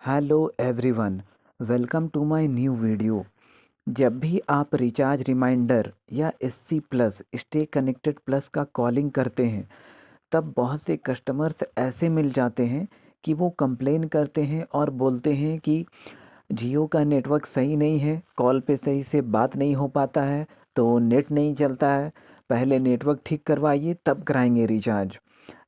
Hello everyone, welcome to my new video. जब भी आप रिचार्ज रिमाइंडर या SC plus stay connected plus का कॉलिंग करते हैं, तब बहुत से कस्टमर्स ऐसे मिल जाते हैं कि वो कंप्लेन करते हैं और बोलते हैं कि जियो का नेटवर्क सही नहीं है, कॉल पे सही से बात नहीं हो पाता है, तो नेट नहीं चलता है। पहले नेटवर्क ठीक करवाइए तब कराएंगे रिचार्ज।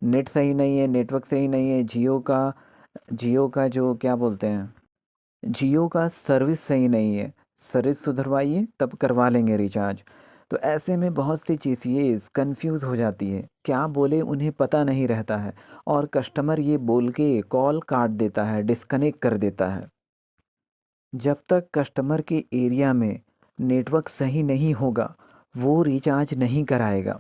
नेट सही नहीं है, नेटवर्क सही नहीं है, जियो का जो क्या बोलते हैं, जियो का सर्विस सही नहीं है, सर्विस सुधरवाइए तब करवा लेंगे रिचार्ज। तो ऐसे में बहुत सी चीज़ें कंफ्यूज हो जाती है, क्या बोले उन्हें पता नहीं रहता है, और कस्टमर ये बोल के कॉल काट देता है, डिस्कनेक्ट कर देता है। जब तक कस्टमर के एरिया में नेटवर्क सही नहीं होगा, वो रिचार्ज नहीं कराएगा।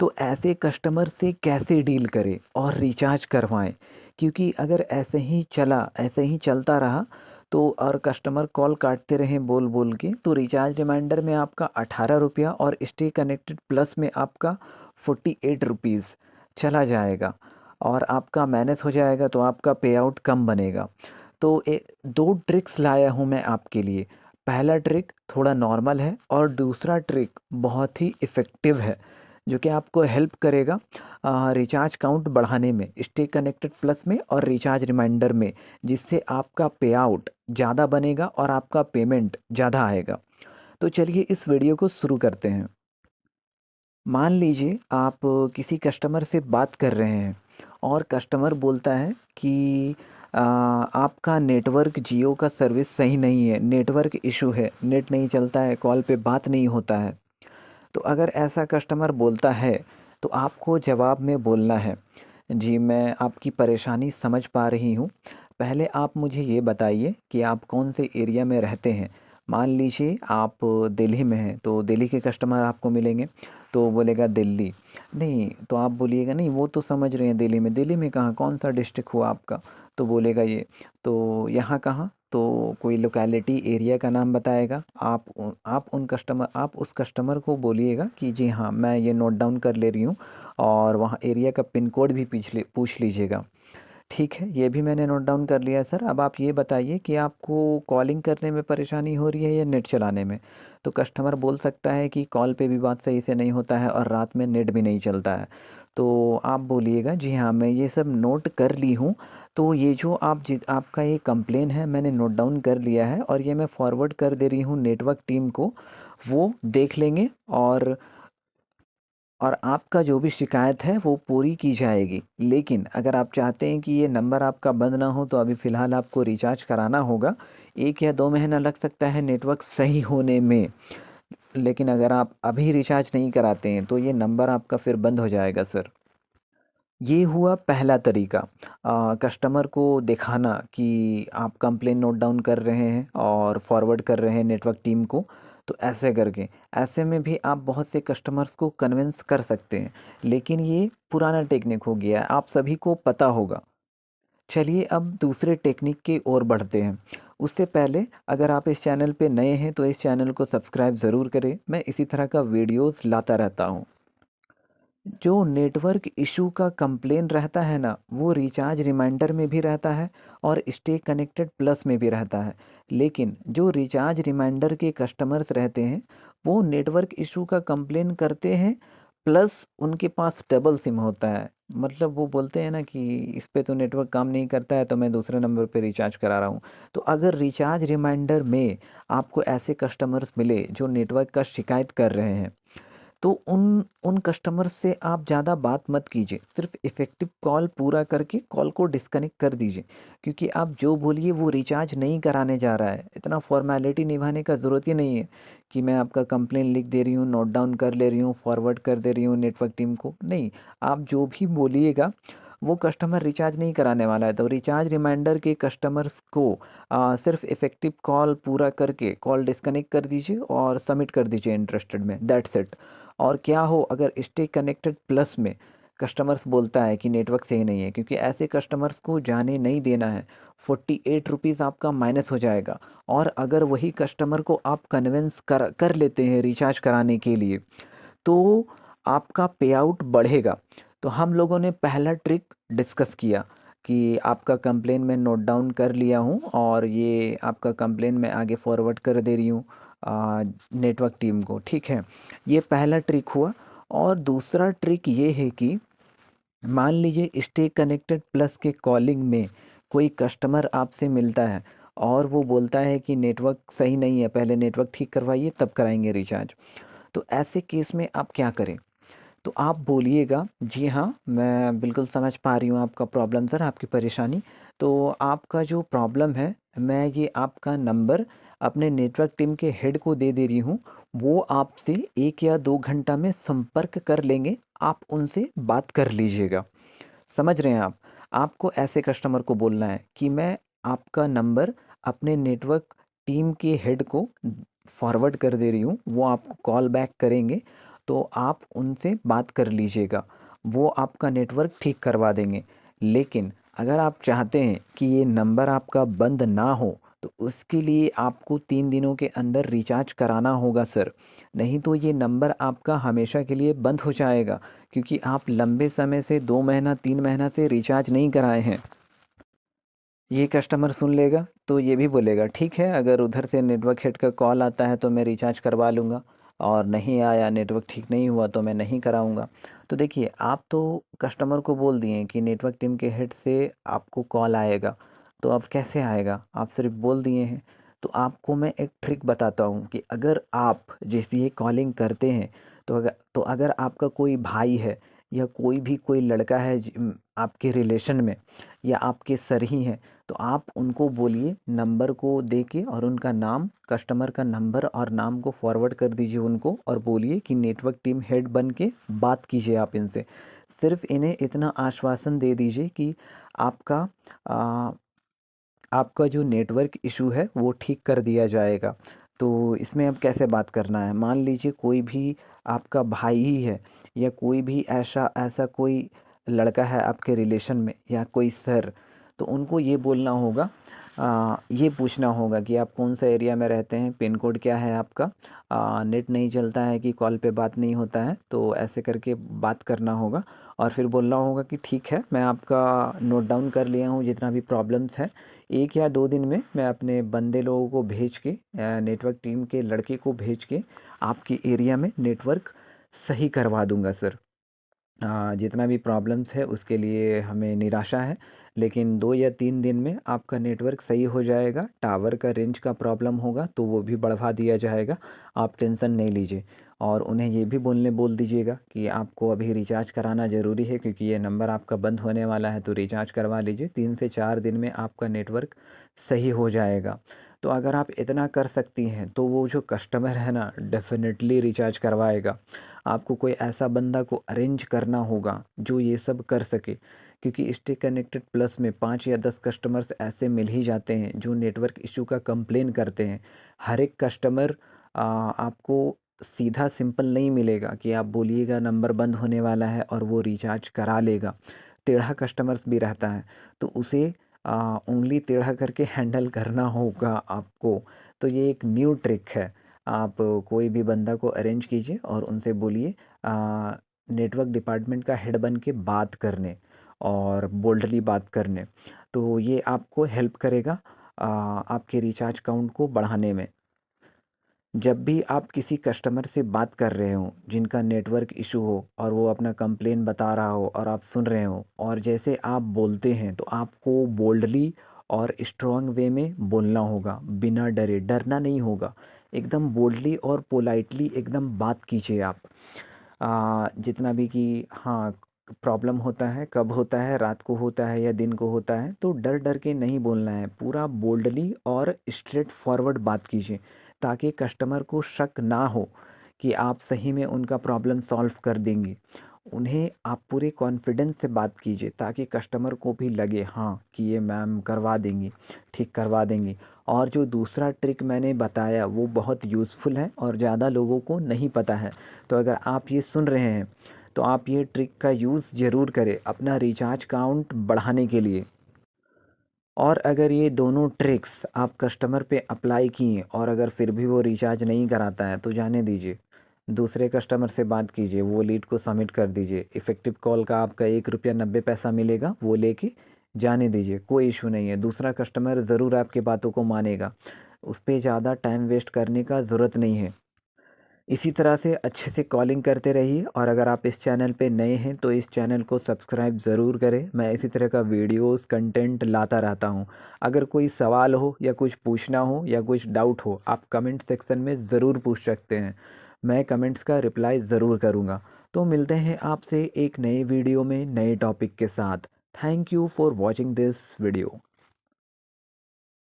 तो ऐसे कस्टमर से कैसे डील करें और रिचार्ज करवाएं? क्योंकि अगर ऐसे ही चलता रहा तो और कस्टमर कॉल काटते रहे बोल बोल के, तो रिचार्ज रिमाइंडर में आपका 18 रुपया और स्टे कनेक्टेड प्लस में आपका 48 रुपीज़ चला जाएगा, और आपका मैनेज हो जाएगा, तो आपका पे आउट कम बनेगा। तो दो ट्रिक्स लाया हूँ मैं आपके लिए। पहला ट्रिक थोड़ा नॉर्मल है और दूसरा ट्रिक बहुत ही इफ़ेक्टिव है, जो कि आपको हेल्प करेगा रिचार्ज काउंट बढ़ाने में, स्टे कनेक्टेड प्लस में और रिचार्ज रिमाइंडर में, जिससे आपका पे आउट ज़्यादा बनेगा और आपका पेमेंट ज़्यादा आएगा। तो चलिए इस वीडियो को शुरू करते हैं। मान लीजिए आप किसी कस्टमर से बात कर रहे हैं और कस्टमर बोलता है कि आपका नेटवर्क जियो का सर्विस सही नहीं है, नेटवर्क इशू है, नेट नहीं चलता है, कॉल पे बात नहीं होता है। तो अगर ऐसा कस्टमर बोलता है, तो आपको जवाब में बोलना है, जी मैं आपकी परेशानी समझ पा रही हूँ। पहले आप मुझे ये बताइए कि आप कौन से एरिया में रहते हैं। मान लीजिए आप दिल्ली में हैं, तो दिल्ली के कस्टमर आपको मिलेंगे, तो बोलेगा दिल्ली। नहीं, तो आप बोलिएगा नहीं वो तो समझ रहे हैं दिल्ली में, दिल्ली में कहाँ, कौन सा डिस्ट्रिक्ट हुआ आपका? तो बोलेगा ये, तो यहाँ कहाँ, तो कोई लोकेलिटी एरिया का नाम बताएगा। आप उस कस्टमर को बोलिएगा कि जी हाँ, मैं ये नोट डाउन कर ले रही हूँ, और वहाँ एरिया का पिन कोड भी पूछ लीजिएगा। ठीक है, ये भी मैंने नोट डाउन कर लिया है सर। अब आप ये बताइए कि आपको कॉलिंग करने में परेशानी हो रही है या नेट चलाने में? तो कस्टमर बोल सकता है कि कॉल पे भी बात सही से नहीं होता है और रात में नेट भी नहीं चलता है। तो आप बोलिएगा जी हाँ, मैं ये सब नोट कर ली हूँ। तो ये जो आपका ये कंप्लेन है, मैंने नोट डाउन कर लिया है और ये मैं फॉरवर्ड कर दे रही हूँ नेटवर्क टीम को। वो देख लेंगे, और आपका जो भी शिकायत है वो पूरी की जाएगी। लेकिन अगर आप चाहते हैं कि ये नंबर आपका बंद ना हो, तो अभी फ़िलहाल आपको रिचार्ज कराना होगा। 1 या 2 महीना लग सकता है नेटवर्क सही होने में। लेकिन अगर आप अभी रिचार्ज नहीं कराते हैं, तो ये नंबर आपका फिर बंद हो जाएगा सर। ये हुआ पहला तरीका, कस्टमर को दिखाना कि आप कंप्लेन नोट डाउन कर रहे हैं और फॉरवर्ड कर रहे हैं नेटवर्क टीम को। तो ऐसे करके, ऐसे में भी आप बहुत से कस्टमर्स को कन्विंस कर सकते हैं। लेकिन ये पुराना टेक्निक हो गया है, आप सभी को पता होगा। चलिए अब दूसरे टेक्निक की ओर बढ़ते हैं। उससे पहले, अगर आप इस चैनल पे नए हैं तो इस चैनल को सब्सक्राइब ज़रूर करें, मैं इसी तरह का वीडियोस लाता रहता हूँ। जो नेटवर्क इशू का कंप्लेन रहता है ना, वो रिचार्ज रिमाइंडर में भी रहता है और स्टे कनेक्टेड प्लस में भी रहता है। लेकिन जो रिचार्ज रिमाइंडर के कस्टमर्स रहते हैं, वो नेटवर्क इशू का कंप्लेन करते हैं, प्लस उनके पास डबल सिम होता है। मतलब वो बोलते हैं ना कि इस पे तो नेटवर्क काम नहीं करता है, तो मैं दूसरे नंबर पे रिचार्ज करा रहा हूँ। तो अगर रिचार्ज रिमाइंडर में आपको ऐसे कस्टमर्स मिले जो नेटवर्क का शिकायत कर रहे हैं, तो उन उन कस्टमर से आप ज़्यादा बात मत कीजिए, सिर्फ इफ़ेक्टिव कॉल पूरा करके कॉल को डिस्कनेक्ट कर दीजिए। क्योंकि आप जो बोलिए वो रिचार्ज नहीं कराने जा रहा है, इतना फॉर्मेलिटी निभाने का ज़रूरत ही नहीं है कि मैं आपका कंप्लेन लिख दे रही हूँ, नोट डाउन कर ले रही हूँ, फॉरवर्ड कर दे रही हूँ नेटवर्क टीम को। नहीं, आप जो भी बोलिएगा वो कस्टमर रिचार्ज नहीं कराने वाला है। तो रिचार्ज रिमाइंडर के कस्टमर्स को सिर्फ इफ़ेक्टिव कॉल पूरा करके कॉल डिस्कनेक्ट कर दीजिए और सबमिट कर दीजिए इंटरेस्टेड में, दैट्स इट। और क्या हो, अगर स्टे कनेक्टेड प्लस में कस्टमर्स बोलता है कि नेटवर्क सही नहीं है, क्योंकि ऐसे कस्टमर्स को जाने नहीं देना है, 48 रुपीज़ आपका माइनस हो जाएगा। और अगर वही कस्टमर को आप कन्विंस कर लेते हैं रिचार्ज कराने के लिए, तो आपका पे आउट बढ़ेगा। तो हम लोगों ने पहला ट्रिक डिस्कस किया कि आपका कंप्लेन मैं नोट डाउन कर लिया हूँ और ये आपका कंप्लेन मैं आगे फॉरवर्ड कर दे रही हूँ नेटवर्क टीम को, ठीक है। ये पहला ट्रिक हुआ। और दूसरा ट्रिक ये है कि मान लीजिए स्टे कनेक्टेड प्लस के कॉलिंग में कोई कस्टमर आपसे मिलता है और वो बोलता है कि नेटवर्क सही नहीं है, पहले नेटवर्क ठीक करवाइए तब कराएंगे रिचार्ज। तो ऐसे केस में आप क्या करें? तो आप बोलिएगा, जी हाँ, मैं बिल्कुल समझ पा रही हूँ आपका प्रॉब्लम सर, आपकी परेशानी। तो आपका जो प्रॉब्लम है, मैं ये आपका नंबर अपने नेटवर्क टीम के हेड को दे दे रही हूँ। वो आपसे 1 या 2 घंटा में संपर्क कर लेंगे, आप उनसे बात कर लीजिएगा। समझ रहे हैं आप? आपको ऐसे कस्टमर को बोलना है कि मैं आपका नंबर अपने नेटवर्क टीम के हेड को फॉरवर्ड कर दे रही हूँ, वो आपको कॉल बैक करेंगे, तो आप उनसे बात कर लीजिएगा, वो आपका नेटवर्क ठीक करवा देंगे। लेकिन अगर आप चाहते हैं कि ये नंबर आपका बंद ना हो, तो उसके लिए आपको 3 दिनों के अंदर रिचार्ज कराना होगा सर। नहीं तो ये नंबर आपका हमेशा के लिए बंद हो जाएगा, क्योंकि आप लंबे समय से 2 महीना 3 महीना से रिचार्ज नहीं कराए हैं। ये कस्टमर सुन लेगा तो ये भी बोलेगा, ठीक है, अगर उधर से नेटवर्क हेड का कॉल आता है तो मैं रिचार्ज करवा लूँगा, और नहीं आया, नेटवर्क ठीक नहीं हुआ, तो मैं नहीं कराऊँगा। तो देखिए, आप तो कस्टमर को बोल दिए कि नेटवर्क टीम के हेड से आपको कॉल आएगा, तो अब कैसे आएगा? आप सिर्फ बोल दिए हैं। तो आपको मैं एक ट्रिक बताता हूँ कि अगर आप जैसे ये कॉलिंग करते हैं, तो अगर आपका कोई भाई है या कोई लड़का है आपके रिलेशन में, या आपके सर ही हैं, तो आप उनको बोलिए, नंबर को दे के और उनका नाम, कस्टमर का नंबर और नाम को फॉरवर्ड कर दीजिए उनको, और बोलिए कि नेटवर्क टीम हेड बन के बात कीजिए आप इनसे। सिर्फ इन्हें इतना आश्वासन दे दीजिए कि आपका आ, आपका जो नेटवर्क इशू है वो ठीक कर दिया जाएगा। तो इसमें अब कैसे बात करना है? मान लीजिए कोई भी आपका भाई ही है, या कोई भी ऐसा ऐसा कोई लड़का है आपके रिलेशन में, या कोई सर, तो उनको ये बोलना होगा, ये पूछना होगा कि आप कौन सा एरिया में रहते हैं, पिन कोड क्या है आपका, नेट नहीं चलता है कि कॉल पे बात नहीं होता है, तो ऐसे करके बात करना होगा। और फिर बोलना होगा कि ठीक है, मैं आपका नोट डाउन कर लिया हूँ जितना भी प्रॉब्लम्स है, 1 या 2 दिन में मैं अपने बंदे लोगों को भेज के, नेटवर्क टीम के लड़के को भेज के आपके एरिया में नेटवर्क सही करवा दूंगा सर। जितना भी प्रॉब्लम्स है उसके लिए हमें निराशा है, लेकिन 2 या 3 दिन में आपका नेटवर्क सही हो जाएगा। टावर का रेंज का प्रॉब्लम होगा तो वो भी बढ़वा दिया जाएगा, आप टेंशन नहीं लीजिए। और उन्हें ये भी बोल दीजिएगा कि आपको अभी रिचार्ज कराना ज़रूरी है, क्योंकि ये नंबर आपका बंद होने वाला है, तो रिचार्ज करवा लीजिए, 3 से 4 दिन में आपका नेटवर्क सही हो जाएगा। तो अगर आप इतना कर सकती हैं तो वो जो कस्टमर है ना, डेफिनेटली रिचार्ज करवाएगा। आपको कोई ऐसा बंदा को अरेंज करना होगा जो ये सब कर सके, क्योंकि स्टे कनेक्टेड प्लस में 5 या 10 कस्टमर्स ऐसे मिल ही जाते हैं जो नेटवर्क इशू का कंप्लेन करते हैं। हर एक कस्टमर आपको सीधा सिंपल नहीं मिलेगा कि आप बोलिएगा नंबर बंद होने वाला है और वो रिचार्ज करा लेगा। टेढ़ा कस्टमर्स भी रहता है, तो उसे उंगली टेढ़ा करके हैंडल करना होगा आपको। तो ये एक न्यू ट्रिक है। आप कोई भी बंदा को अरेंज कीजिए और उनसे बोलिए नेटवर्क डिपार्टमेंट का हेड बन के बात करने, और बोल्डली बात करने। तो ये आपको हेल्प करेगा आपके रिचार्ज काउंट को बढ़ाने में। जब भी आप किसी कस्टमर से बात कर रहे हो जिनका नेटवर्क इशू हो, और वो अपना कंप्लेन बता रहा हो और आप सुन रहे हो, और जैसे आप बोलते हैं तो आपको बोल्डली और स्ट्रॉन्ग वे में बोलना होगा, बिना डरे, डरना नहीं होगा। एकदम बोल्डली और पोलाइटली एकदम बात कीजिए आप। जितना भी कि हाँ, प्रॉब्लम होता है, कब होता है, रात को होता है या दिन को होता है, तो डर डर के नहीं बोलना है, पूरा बोल्डली और स्ट्रेट फॉरवर्ड बात कीजिए, ताकि कस्टमर को शक ना हो कि आप सही में उनका प्रॉब्लम सॉल्व कर देंगी। उन्हें आप पूरे कॉन्फिडेंस से बात कीजिए, ताकि कस्टमर को भी लगे हाँ कि ये मैम करवा देंगी, ठीक करवा देंगी। और जो दूसरा ट्रिक मैंने बताया वो बहुत यूज़फुल है और ज़्यादा लोगों को नहीं पता है। तो अगर आप ये सुन रहे हैं तो आप ये ट्रिक का यूज़ ज़रूर करें अपना रिचार्ज काउंट बढ़ाने के लिए। और अगर ये दोनों ट्रिक्स आप कस्टमर पे अप्लाई किए और अगर फिर भी वो रिचार्ज नहीं कराता है, तो जाने दीजिए, दूसरे कस्टमर से बात कीजिए, वो लीड को सबमिट कर दीजिए। इफ़ेक्टिव कॉल का आपका 1 रुपया 90 पैसा मिलेगा, वो लेके जाने दीजिए, कोई इशू नहीं है, दूसरा कस्टमर ज़रूर आपकी बातों को मानेगा। उस पे ज़्यादा टाइम वेस्ट करने का ज़रूरत नहीं है। इसी तरह से अच्छे से कॉलिंग करते रहिए, और अगर आप इस चैनल पे नए हैं तो इस चैनल को सब्सक्राइब ज़रूर करें। मैं इसी तरह का वीडियोस कंटेंट लाता रहता हूँ। अगर कोई सवाल हो या कुछ पूछना हो या कुछ डाउट हो, आप कमेंट सेक्शन में ज़रूर पूछ सकते हैं। मैं कमेंट्स का रिप्लाई ज़रूर करूँगा। तो मिलते हैं आपसे एक नए वीडियो में नए टॉपिक के साथ। Thank you for watching this video.